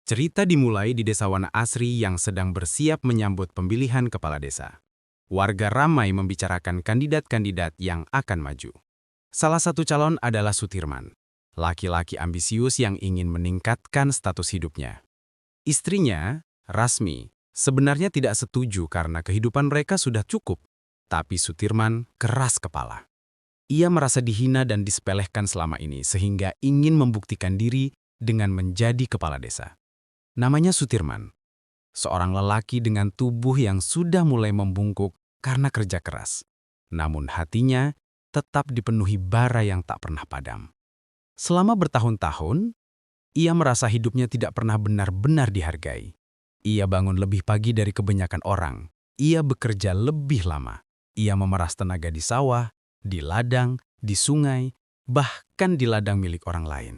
Cerita dimulai di Desa Wana Asri yang sedang bersiap menyambut pemilihan kepala desa. Warga ramai membicarakan kandidat-kandidat yang akan maju. Salah satu calon adalah Sutirman, laki-laki ambisius yang ingin meningkatkan status hidupnya. Istrinya, Rasmi, sebenarnya tidak setuju karena kehidupan mereka sudah cukup, tapi Sutirman keras kepala. Ia merasa dihina dan disepelekan selama ini sehingga ingin membuktikan diri dengan menjadi kepala desa. Namanya Sutirman, seorang lelaki dengan tubuh yang sudah mulai membungkuk karena kerja keras. Namun hatinya tetap dipenuhi bara yang tak pernah padam. Selama bertahun-tahun, ia merasa hidupnya tidak pernah benar-benar dihargai. Ia bangun lebih pagi dari kebanyakan orang. Ia bekerja lebih lama. Ia memeras tenaga di sawah, di ladang, di sungai, bahkan di ladang milik orang lain.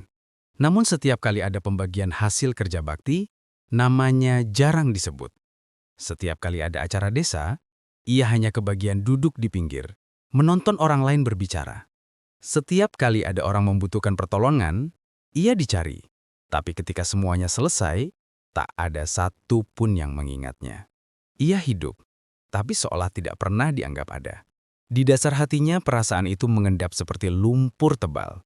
Namun setiap kali ada pembagian hasil kerja bakti, namanya jarang disebut. Setiap kali ada acara desa, ia hanya kebagian duduk di pinggir, menonton orang lain berbicara. Setiap kali ada orang membutuhkan pertolongan, ia dicari. Tapi ketika semuanya selesai, tak ada satu pun yang mengingatnya. Ia hidup, tapi seolah tidak pernah dianggap ada. Di dasar hatinya perasaan itu mengendap seperti lumpur tebal.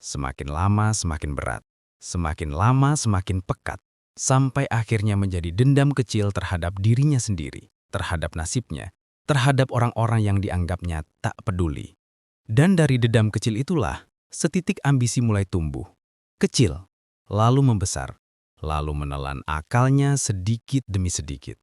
Semakin lama semakin berat, semakin lama semakin pekat, sampai akhirnya menjadi dendam kecil terhadap dirinya sendiri, terhadap nasibnya, terhadap orang-orang yang dianggapnya tak peduli. Dan dari dendam kecil itulah, setitik ambisi mulai tumbuh. Kecil, lalu membesar, lalu menelan akalnya sedikit demi sedikit.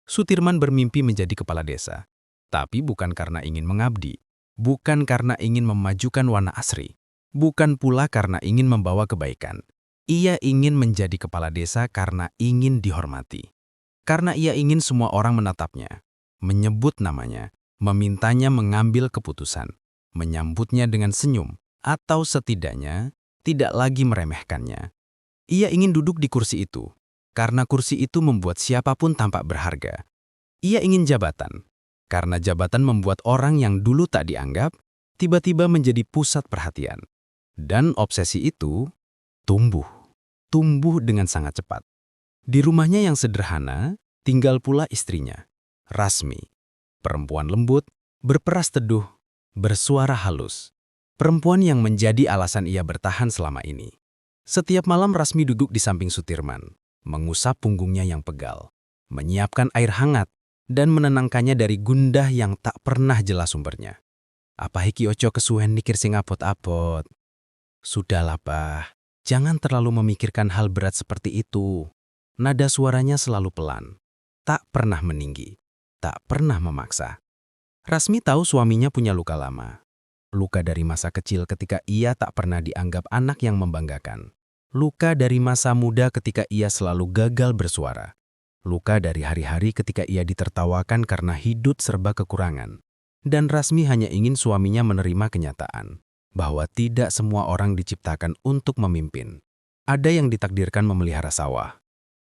Sutirman bermimpi menjadi kepala desa, tapi bukan karena ingin mengabdi, bukan karena ingin memajukan Wana Asri, bukan pula karena ingin membawa kebaikan. Ia ingin menjadi kepala desa karena ingin dihormati. Karena ia ingin semua orang menatapnya, menyebut namanya, memintanya mengambil keputusan, menyambutnya dengan senyum, atau setidaknya tidak lagi meremehkannya. Ia ingin duduk di kursi itu, karena kursi itu membuat siapapun tampak berharga. Ia ingin jabatan, karena jabatan membuat orang yang dulu tak dianggap, tiba-tiba menjadi pusat perhatian. Dan obsesi itu tumbuh dengan sangat cepat. Di rumahnya yang sederhana, tinggal pula istrinya, Rasmi. Perempuan lembut, berperas teduh, bersuara halus. Perempuan yang menjadi alasan ia bertahan selama ini. Setiap malam Rasmi duduk di samping Sutirman, mengusap punggungnya yang pegal, menyiapkan air hangat, dan menenangkannya dari gundah yang tak pernah jelas sumbernya. Apa hiki ojo kesuwen mikir sing apot-apot? Sudahlah, Bah. Jangan terlalu memikirkan hal berat seperti itu. Nada suaranya selalu pelan. Tak pernah meninggi. Tak pernah memaksa. Rasmi tahu suaminya punya luka lama. Luka dari masa kecil ketika ia tak pernah dianggap anak yang membanggakan. Luka dari masa muda ketika ia selalu gagal bersuara. Luka dari hari-hari ketika ia ditertawakan karena hidup serba kekurangan. Dan Rasmi hanya ingin suaminya menerima kenyataan bahwa tidak semua orang diciptakan untuk memimpin. Ada yang ditakdirkan memelihara sawah.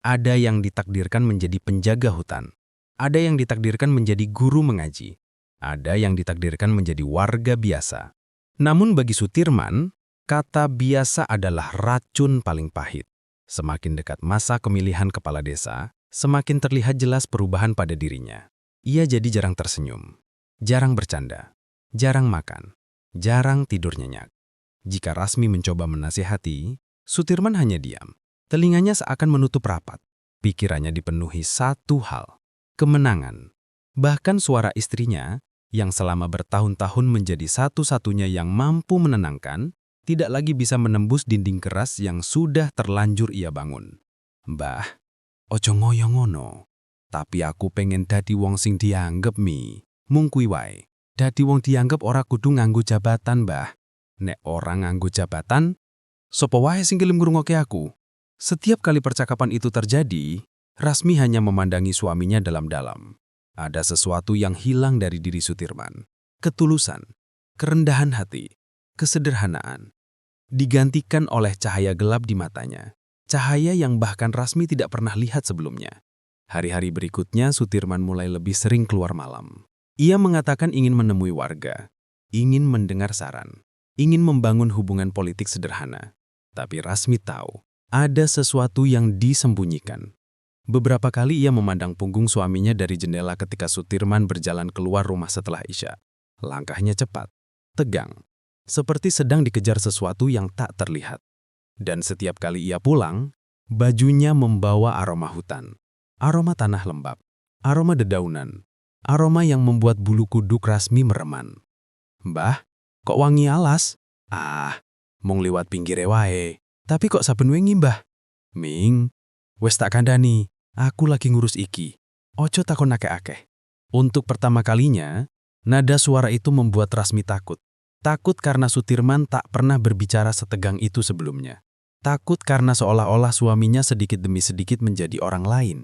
Ada yang ditakdirkan menjadi penjaga hutan. Ada yang ditakdirkan menjadi guru mengaji. Ada yang ditakdirkan menjadi warga biasa. Namun bagi Sutirman, kata biasa adalah racun paling pahit. Semakin dekat masa pemilihan kepala desa, semakin terlihat jelas perubahan pada dirinya. Ia jadi jarang tersenyum, jarang bercanda, jarang makan, jarang tidur nyenyak. Jika Rasmi mencoba menasihati, Sutirman hanya diam. Telinganya seakan menutup rapat. Pikirannya dipenuhi satu hal, kemenangan. Bahkan suara istrinya, yang selama bertahun-tahun menjadi satu-satunya yang mampu menenangkan, tidak lagi bisa menembus dinding keras yang sudah terlanjur ia bangun. Mbah, ojo ngoyo ngono. Tapi aku pengen dadi wong sing dianggep mung kuwi wae. Dadi wong dianggep ora kudu nganggo jabatan, Mbah. Nek orang nganggo jabatan, sapa wae sing gelem ngrungokke aku. Setiap kali percakapan itu terjadi, Rasmi hanya memandangi suaminya dalam-dalam. Ada sesuatu yang hilang dari diri Sutirman. Ketulusan, kerendahan hati, kesederhanaan. Digantikan oleh cahaya gelap di matanya. Cahaya yang bahkan Rasmi tidak pernah lihat sebelumnya. Hari-hari berikutnya Sutirman mulai lebih sering keluar malam. Ia mengatakan ingin menemui warga, ingin mendengar saran, ingin membangun hubungan politik sederhana. Tapi Rasmi tahu, Ada sesuatu yang disembunyikan. Beberapa kali ia memandang punggung suaminya dari jendela ketika Sutirman berjalan keluar rumah setelah Isya. Langkahnya cepat, tegang, seperti sedang dikejar sesuatu yang tak terlihat. Dan setiap kali ia pulang, bajunya membawa aroma hutan, aroma tanah lembab, aroma dedaunan, aroma yang membuat bulu kuduk Rasmi mereman. "Mbah, kok wangi alas?" "Ah, mung liwat pinggire wae. Tapi kok saben wengi, Mbah?" "Ming, wes tak kandhani. Aku lagi ngurus iki. Ojo takon akeh-akeh." Untuk pertama kalinya, nada suara itu membuat Rasmi takut. Takut karena Sutirman tak pernah berbicara setegang itu sebelumnya. Takut karena seolah-olah suaminya sedikit demi sedikit menjadi orang lain.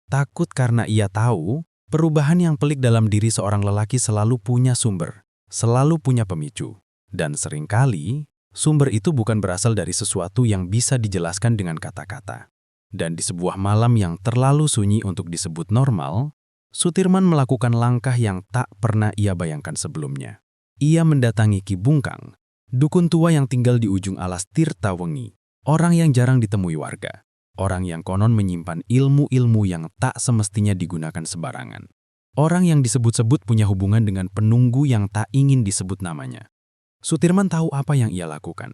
Takut karena ia tahu, perubahan yang pelik dalam diri seorang lelaki selalu punya sumber, selalu punya pemicu. Dan seringkali, sumber itu bukan berasal dari sesuatu yang bisa dijelaskan dengan kata-kata. Dan di sebuah malam yang terlalu sunyi untuk disebut normal, Sutirman melakukan langkah yang tak pernah ia bayangkan sebelumnya. Ia mendatangi Ki Bungkang, dukun tua yang tinggal di ujung alas Tirtawengi, orang yang jarang ditemui warga, orang yang konon menyimpan ilmu-ilmu yang tak semestinya digunakan sembarangan. Orang yang disebut-sebut punya hubungan dengan penunggu yang tak ingin disebut namanya. Sutirman tahu apa yang ia lakukan.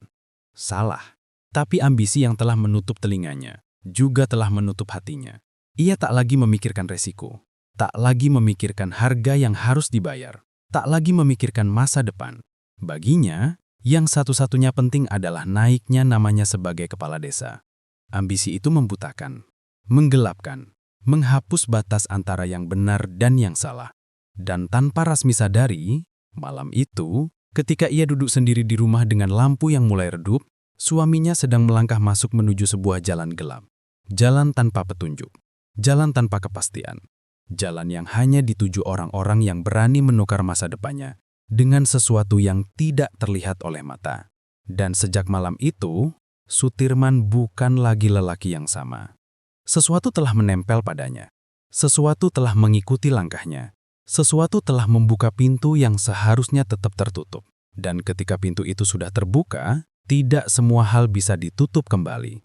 Salah, tapi ambisi yang telah menutup telinganya juga telah menutup hatinya. Ia tak lagi memikirkan resiko, tak lagi memikirkan harga yang harus dibayar, tak lagi memikirkan masa depan. Baginya, yang satu-satunya penting adalah naiknya namanya sebagai kepala desa. Ambisi itu membutakan, menggelapkan, menghapus batas antara yang benar dan yang salah. Dan tanpa Rasmi sadari, malam itu, ketika ia duduk sendiri di rumah dengan lampu yang mulai redup, suaminya sedang melangkah masuk menuju sebuah jalan gelap. Jalan tanpa petunjuk, jalan tanpa kepastian, jalan yang hanya dituju orang-orang yang berani menukar masa depannya dengan sesuatu yang tidak terlihat oleh mata. Dan sejak malam itu, Sutirman bukan lagi lelaki yang sama. Sesuatu telah menempel padanya, sesuatu telah mengikuti langkahnya, sesuatu telah membuka pintu yang seharusnya tetap tertutup. Dan ketika pintu itu sudah terbuka, tidak semua hal bisa ditutup kembali.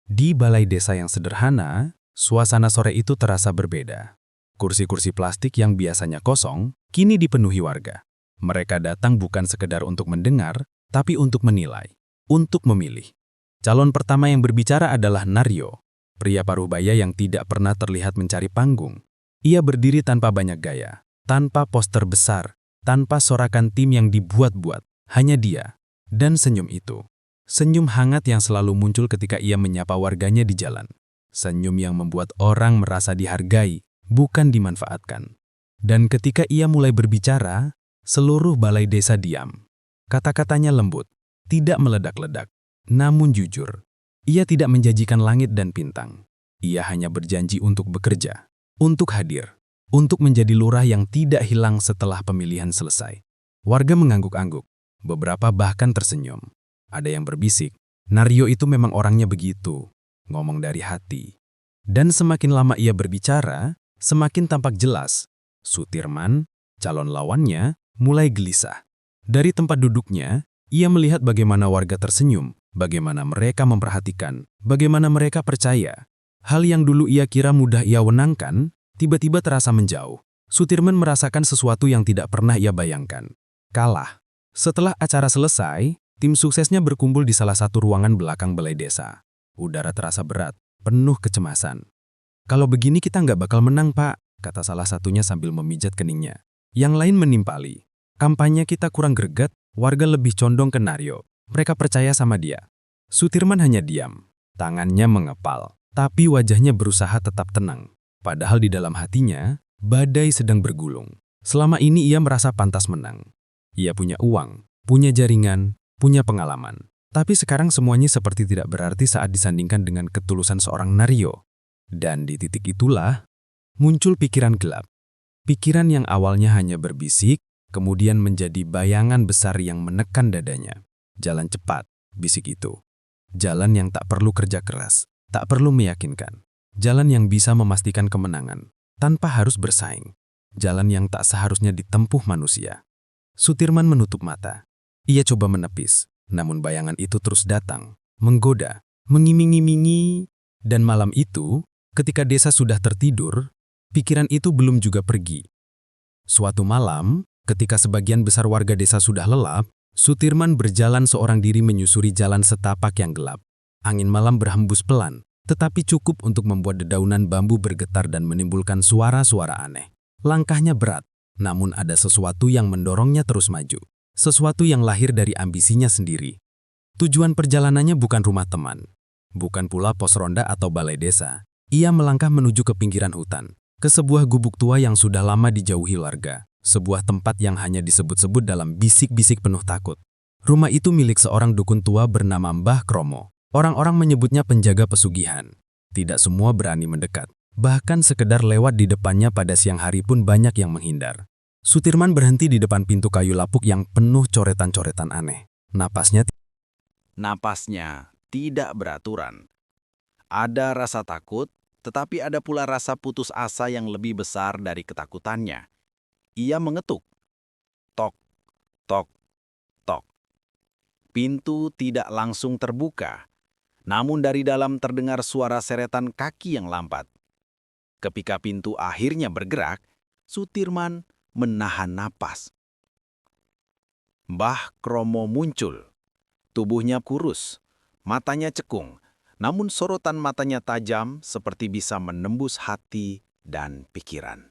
Di balai desa yang sederhana, suasana sore itu terasa berbeda. Kursi-kursi plastik yang biasanya kosong, kini dipenuhi warga. Mereka datang bukan sekedar untuk mendengar, tapi untuk menilai, untuk memilih. Calon pertama yang berbicara adalah Naryo, pria paruh baya yang tidak pernah terlihat mencari panggung. Ia berdiri tanpa banyak gaya, tanpa poster besar, tanpa sorakan tim yang dibuat-buat, hanya dia. Dan senyum itu. Senyum hangat yang selalu muncul ketika ia menyapa warganya di jalan. Senyum yang membuat orang merasa dihargai, bukan dimanfaatkan. Dan ketika ia mulai berbicara, seluruh balai desa diam. Kata-katanya lembut, tidak meledak-ledak, namun jujur. Ia tidak menjanjikan langit dan bintang. Ia hanya berjanji untuk bekerja, untuk hadir, untuk menjadi lurah yang tidak hilang setelah pemilihan selesai. Warga mengangguk-angguk, beberapa bahkan tersenyum. Ada yang berbisik, Naryo itu memang orangnya begitu, ngomong dari hati. Dan semakin lama ia berbicara, semakin tampak jelas. Sutirman, calon lawannya, mulai gelisah. Dari tempat duduknya, ia melihat bagaimana warga tersenyum, bagaimana mereka memperhatikan, bagaimana mereka percaya. Hal yang dulu ia kira mudah ia wenangkan, tiba-tiba terasa menjauh. Sutirman merasakan sesuatu yang tidak pernah ia bayangkan. Kalah. Setelah acara selesai, tim suksesnya berkumpul di salah satu ruangan belakang balai desa. Udara terasa berat, penuh kecemasan. "Kalau begini kita nggak bakal menang, Pak," kata salah satunya sambil memijat keningnya. Yang lain menimpali. "Kampanye kita kurang greget, warga lebih condong ke Naryo. Mereka percaya sama dia." Sutirman hanya diam. Tangannya mengepal, tapi wajahnya berusaha tetap tenang. Padahal di dalam hatinya, badai sedang bergulung. Selama ini ia merasa pantas menang. Ia punya uang, punya jaringan, punya pengalaman. Tapi sekarang semuanya seperti tidak berarti saat disandingkan dengan ketulusan seorang Naryo. Dan di titik itulah, muncul pikiran gelap. Pikiran yang awalnya hanya berbisik, kemudian menjadi bayangan besar yang menekan dadanya. Jalan cepat, bisik itu. Jalan yang tak perlu kerja keras, tak perlu meyakinkan. Jalan yang bisa memastikan kemenangan, tanpa harus bersaing. Jalan yang tak seharusnya ditempuh manusia. Sutirman menutup mata. Ia coba menepis, namun bayangan itu terus datang, menggoda, mengiming-imingi, dan malam itu, ketika desa sudah tertidur, pikiran itu belum juga pergi. Suatu malam, ketika sebagian besar warga desa sudah lelap, Sutirman berjalan seorang diri menyusuri jalan setapak yang gelap. Angin malam berhembus pelan, tetapi cukup untuk membuat dedaunan bambu bergetar dan menimbulkan suara-suara aneh. Langkahnya berat, namun ada sesuatu yang mendorongnya terus maju. Sesuatu yang lahir dari ambisinya sendiri. Tujuan perjalanannya bukan rumah teman, bukan pula pos ronda atau balai desa. Ia melangkah menuju ke pinggiran hutan, ke sebuah gubuk tua yang sudah lama dijauhi warga. Sebuah tempat yang hanya disebut-sebut dalam bisik-bisik penuh takut. Rumah itu milik seorang dukun tua bernama Mbah Kromo. Orang-orang menyebutnya penjaga pesugihan. Tidak semua berani mendekat. Bahkan sekedar lewat di depannya pada siang hari pun banyak yang menghindar. Sutirman berhenti di depan pintu kayu lapuk yang penuh coretan-coretan aneh. Napasnya tidak beraturan. Ada rasa takut, tetapi ada pula rasa putus asa yang lebih besar dari ketakutannya. Ia mengetuk. Tok, tok, tok. Pintu tidak langsung terbuka, namun dari dalam terdengar suara seretan kaki yang lambat. Ketika pintu akhirnya bergerak, Sutirman menahan napas. Mbah Kromo muncul. Tubuhnya kurus, matanya cekung, namun sorotan matanya tajam seperti bisa menembus hati dan pikiran.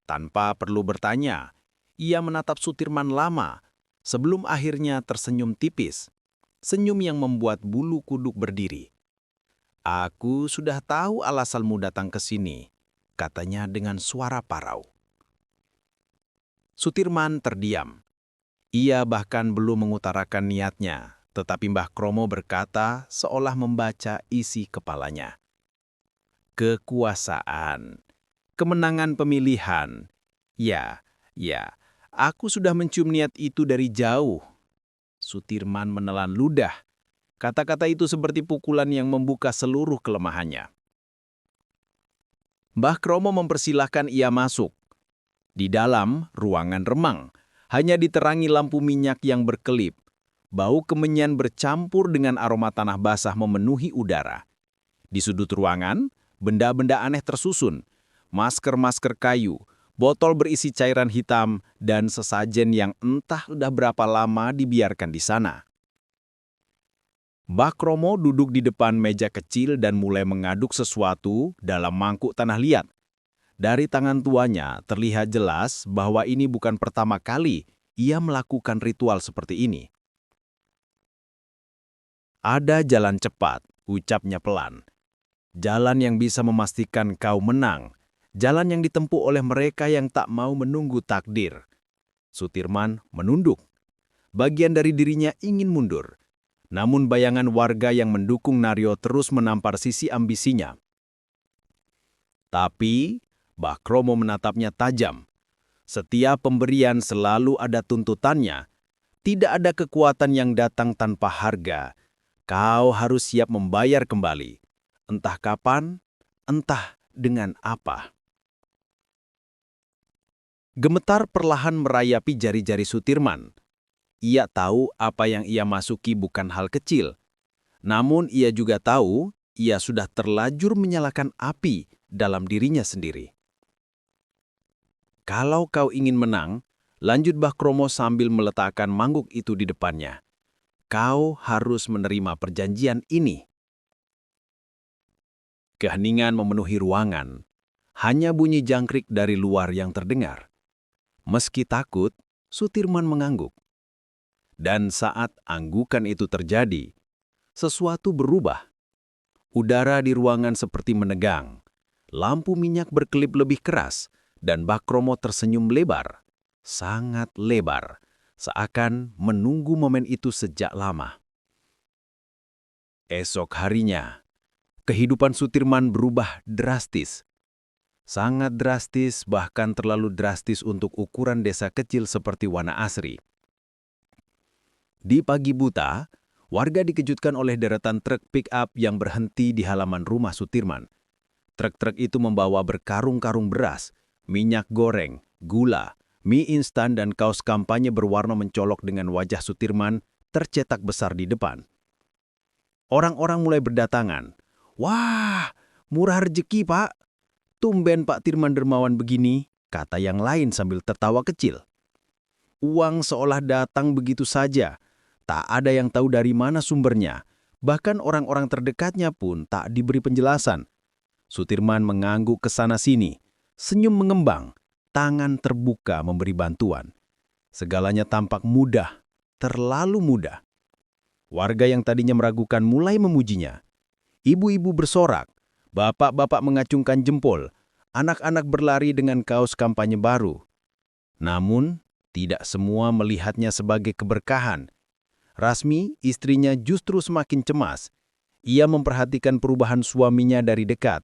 Tanpa perlu bertanya, ia menatap Sutirman lama, sebelum akhirnya tersenyum tipis. Senyum yang membuat bulu kuduk berdiri. "Aku sudah tahu alasanmu datang ke sini," katanya dengan suara parau. Sutirman terdiam. Ia bahkan belum mengutarakan niatnya, tetapi Mbah Kromo berkata seolah membaca isi kepalanya. "Kekuasaan. Kemenangan pemilihan. Ya, aku sudah mencium niat itu dari jauh." Sutirman menelan ludah. Kata-kata itu seperti pukulan yang membuka seluruh kelemahannya. Mbah Kromo mempersilahkan ia masuk. Di dalam, ruangan remang, hanya diterangi lampu minyak yang berkelip. Bau kemenyan bercampur dengan aroma tanah basah memenuhi udara. Di sudut ruangan, benda-benda aneh tersusun. Masker-masker kayu, botol berisi cairan hitam, dan sesajen yang entah sudah berapa lama dibiarkan di sana. Mbah Kromo duduk di depan meja kecil dan mulai mengaduk sesuatu dalam mangkuk tanah liat. Dari tangan tuanya terlihat jelas bahwa ini bukan pertama kali ia melakukan ritual seperti ini. "Ada jalan cepat," ucapnya pelan. "Jalan yang bisa memastikan kau menang. Jalan yang ditempuh oleh mereka yang tak mau menunggu takdir." Sutirman menunduk. Bagian dari dirinya ingin mundur. Namun bayangan warga yang mendukung Naryo terus menampar sisi ambisinya. Tapi, Mbah Kromo menatapnya tajam. Setiap pemberian selalu ada tuntutannya. Tidak ada kekuatan yang datang tanpa harga. Kau harus siap membayar kembali. Entah kapan, entah dengan apa. Gemetar perlahan merayapi jari-jari Sutirman. Ia tahu apa yang ia masuki bukan hal kecil. Namun ia juga tahu ia sudah terlanjur menyalakan api dalam dirinya sendiri. "Kalau kau ingin menang," lanjut Mbah Kromo sambil meletakkan mangkuk itu di depannya, "kau harus menerima perjanjian ini." Keheningan memenuhi ruangan. Hanya bunyi jangkrik dari luar yang terdengar. Meski takut, Sutirman mengangguk. Dan saat anggukan itu terjadi, sesuatu berubah. Udara di ruangan seperti menegang. Lampu minyak berkelip lebih keras, dan Mbah Kromo tersenyum lebar. Sangat lebar, seakan menunggu momen itu sejak lama. Esok harinya, kehidupan Sutirman berubah drastis. Sangat drastis, bahkan terlalu drastis untuk ukuran desa kecil seperti Wana Asri. Di pagi buta, warga dikejutkan oleh deretan truk pick-up yang berhenti di halaman rumah Sutirman. Truk-truk itu membawa berkarung-karung beras, minyak goreng, gula, mie instan dan kaos kampanye berwarna mencolok dengan wajah Sutirman tercetak besar di depan. Orang-orang mulai berdatangan. "Wah, murah rezeki, Pak. Tumben Pak Tirman dermawan begini," kata yang lain sambil tertawa kecil. Uang seolah datang begitu saja. Tak ada yang tahu dari mana sumbernya. Bahkan orang-orang terdekatnya pun tak diberi penjelasan. Sutirman mengangguk ke sana-sini, senyum mengembang, tangan terbuka memberi bantuan. Segalanya tampak mudah, terlalu mudah. Warga yang tadinya meragukan mulai memujinya. Ibu-ibu bersorak, bapak-bapak mengacungkan jempol, anak-anak berlari dengan kaos kampanye baru. Namun, tidak semua melihatnya sebagai keberkahan. Rasmi, istrinya justru semakin cemas. Ia memperhatikan perubahan suaminya dari dekat,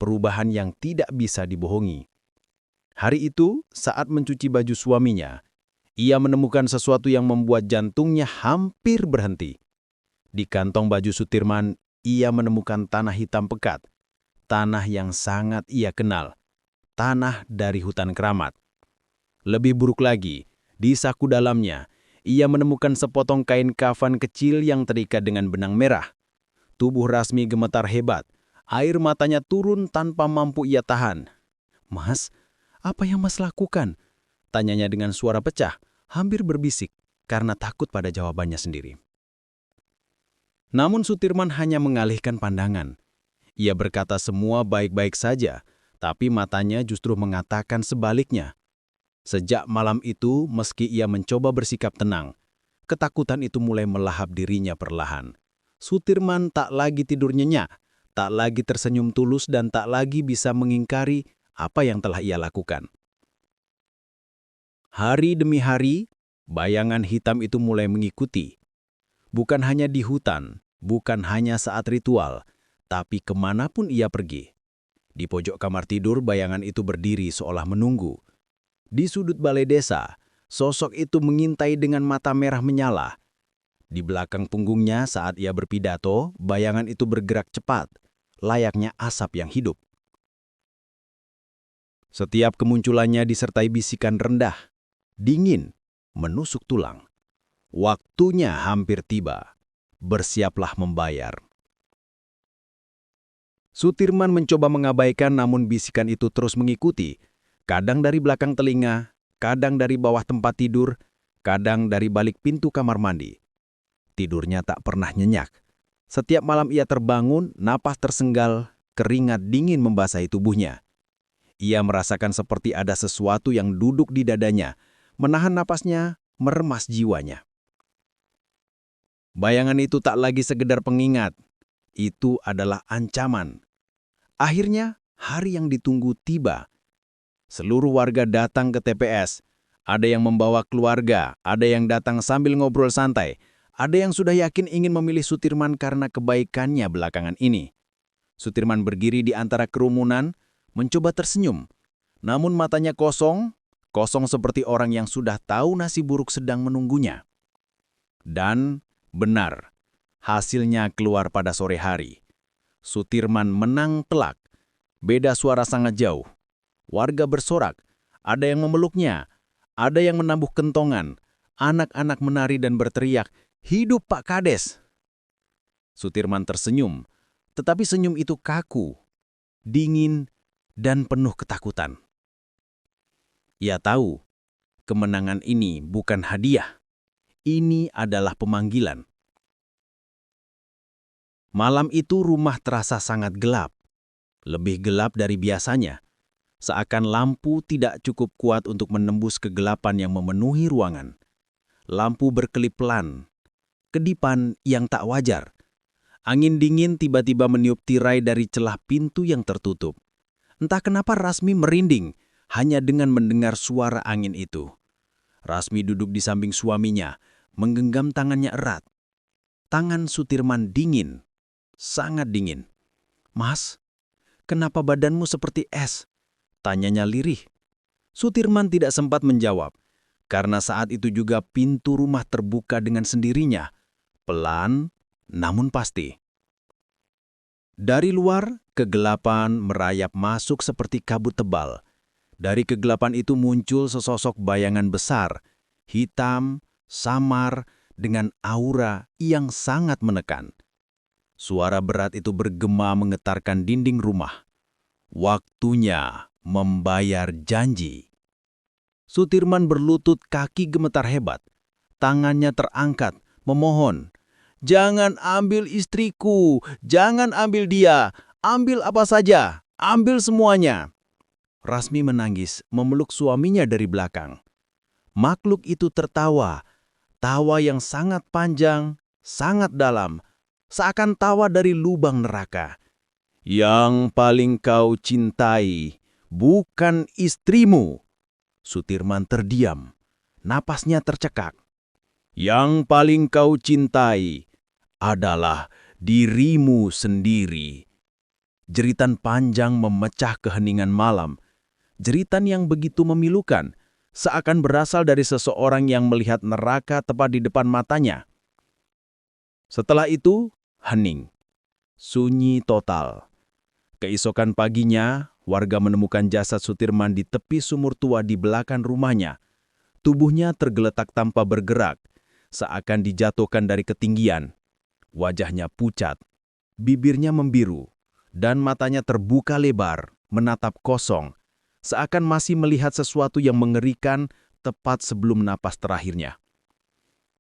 perubahan yang tidak bisa dibohongi. Hari itu, saat mencuci baju suaminya, ia menemukan sesuatu yang membuat jantungnya hampir berhenti. Di kantong baju Sutirman, ia menemukan tanah hitam pekat, tanah yang sangat ia kenal, tanah dari hutan keramat. Lebih buruk lagi, di saku dalamnya, ia menemukan sepotong kain kafan kecil yang terikat dengan benang merah. Tubuh Rasmi gemetar hebat, air matanya turun tanpa mampu ia tahan. "Mas, apa yang Mas lakukan?" tanyanya dengan suara pecah, hampir berbisik, karena takut pada jawabannya sendiri. Namun Sutirman hanya mengalihkan pandangan. Ia berkata semua baik-baik saja, tapi matanya justru mengatakan sebaliknya. Sejak malam itu, meski ia mencoba bersikap tenang, ketakutan itu mulai melahap dirinya perlahan. Sutirman tak lagi tidur nyenyak, tak lagi tersenyum tulus dan tak lagi bisa mengingkari apa yang telah ia lakukan. Hari demi hari, bayangan hitam itu mulai mengikuti. Bukan hanya di hutan, bukan hanya saat ritual, tapi kemanapun ia pergi. Di pojok kamar tidur, bayangan itu berdiri seolah menunggu. Di sudut balai desa, sosok itu mengintai dengan mata merah menyala. Di belakang punggungnya saat ia berpidato, bayangan itu bergerak cepat, layaknya asap yang hidup. Setiap kemunculannya disertai bisikan rendah, dingin, menusuk tulang. Waktunya hampir tiba. Bersiaplah membayar. Sutirman mencoba mengabaikan, namun bisikan itu terus mengikuti. Kadang dari belakang telinga, kadang dari bawah tempat tidur, kadang dari balik pintu kamar mandi. Tidurnya tak pernah nyenyak. Setiap malam ia terbangun, napas tersenggal, keringat dingin membasahi tubuhnya. Ia merasakan seperti ada sesuatu yang duduk di dadanya, menahan napasnya, meremas jiwanya. Bayangan itu tak lagi sekedar pengingat. Itu adalah ancaman. Akhirnya, hari yang ditunggu tiba. Seluruh warga datang ke TPS. Ada yang membawa keluarga, ada yang datang sambil ngobrol santai, ada yang sudah yakin ingin memilih Sutirman karena kebaikannya belakangan ini. Sutirman berdiri di antara kerumunan, mencoba tersenyum. Namun matanya kosong, kosong seperti orang yang sudah tahu nasib buruk sedang menunggunya. Dan benar, hasilnya keluar pada sore hari. Sutirman menang telak. Beda suara sangat jauh. Warga bersorak, ada yang memeluknya, ada yang menabuh kentongan. Anak-anak menari dan berteriak, "Hidup Pak Kades!" Sutirman tersenyum, tetapi senyum itu kaku, dingin, dan penuh ketakutan. Ia tahu, kemenangan ini bukan hadiah. Ini adalah pemanggilan. Malam itu rumah terasa sangat gelap. Lebih gelap dari biasanya. Seakan lampu tidak cukup kuat untuk menembus kegelapan yang memenuhi ruangan. Lampu berkelip pelan. Kedipan yang tak wajar. Angin dingin tiba-tiba meniup tirai dari celah pintu yang tertutup. Entah kenapa Rasmi merinding hanya dengan mendengar suara angin itu. Rasmi duduk di samping suaminya, menggenggam tangannya erat. Tangan Sutirman dingin, sangat dingin. "Mas, kenapa badanmu seperti es?" tanyanya lirih. Sutirman tidak sempat menjawab, karena saat itu juga pintu rumah terbuka dengan sendirinya, pelan namun pasti. Dari luar, kegelapan merayap masuk seperti kabut tebal. Dari kegelapan itu muncul sesosok bayangan besar, hitam, samar, dengan aura yang sangat menekan. Suara berat itu bergema menggetarkan dinding rumah. Waktunya membayar janji. Sutirman berlutut, kaki gemetar hebat. Tangannya terangkat, memohon. "Jangan ambil istriku, jangan ambil dia, ambil apa saja, ambil semuanya." Rasmi menangis, memeluk suaminya dari belakang. Makhluk itu tertawa, tawa yang sangat panjang, sangat dalam, seakan tawa dari lubang neraka. "Yang paling kau cintai bukan istrimu." Sutirman terdiam, napasnya tercekak. "Yang paling kau cintai adalah dirimu sendiri." Jeritan panjang memecah keheningan malam. Jeritan yang begitu memilukan, seakan berasal dari seseorang yang melihat neraka tepat di depan matanya. Setelah itu, hening. Sunyi total. Keesokan paginya, warga menemukan jasad Sutirman di tepi sumur tua di belakang rumahnya. Tubuhnya tergeletak tanpa bergerak, seakan dijatuhkan dari ketinggian. Wajahnya pucat, bibirnya membiru, dan matanya terbuka lebar, menatap kosong, seakan masih melihat sesuatu yang mengerikan tepat sebelum napas terakhirnya.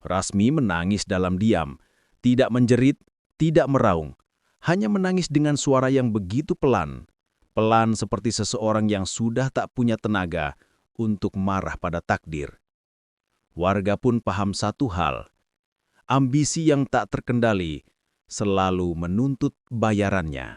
Rasmi menangis dalam diam, tidak menjerit, tidak meraung, hanya menangis dengan suara yang begitu pelan, pelan seperti seseorang yang sudah tak punya tenaga untuk marah pada takdir. Warga pun paham satu hal, ambisi yang tak terkendali selalu menuntut bayarannya.